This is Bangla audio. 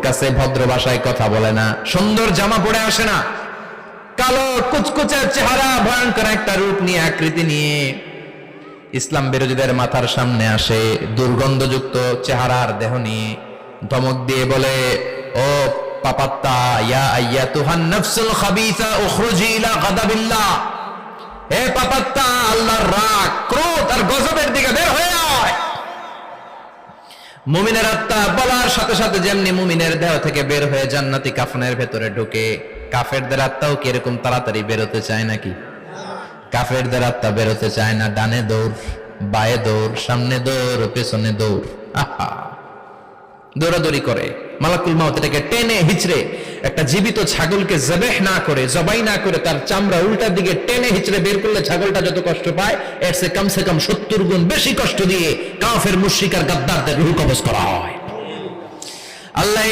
কাছে ভদ্র ভাষায় কথা বলে না, সুন্দর জামা পরে আসে না, কালো কুচকুচে চেহারা, ভয়ঙ্কর একটা রূপ নিয়ে, আকৃতি নিয়ে ইসলাম বিরোধীদের মাথার সামনে আসে, দুর্গন্ধযুক্ত চেহারার দেহ নিয়ে ধমক দিয়ে বলে, ও পাপাত্তা, ইয়া আইয়াতুহান নাফসুল খাবিসা উখরুজি ইলা গাদাবিল্লাহ, হে পাপাত্তা, আল্লাহর রাগ, ক্রোধ আর গজবের দিকে বের হয়ে আয়। মুমিনের আত্মা বলার সাথে সাথে যেমনি মুমিনের দেহ থেকে বের হয়ে জান্নাতি কাফনের ভেতরে ঢোকে, কাফেরদের আত্মাও কি এরকম তাড়াতাড়ি বেরোতে চায় নাকি? কাফেরদের আত্মা বেরোতে চায় না, ডানে দৌড়, বায়ে দৌড়, সামনে দৌড়, পেছনে দৌড়, আহা, দৌড়াদৌড়ি করে। মালাকুল মাউত এটাকে টেনে হিচড়ে, একটা জীবিত ছাগলকে জবেহ না করে, জবাই না করে, তার চামড়া উল্টার দিকে টেনে হিচড়ে বের করলে ছাগলটা যত কষ্ট পায়, এর সে কম 70 গুণ বেশি কষ্ট দিয়ে কাফের মুশরিক আর গাদ্দারদের রূহ কবজ করা হয়। আল্লাহ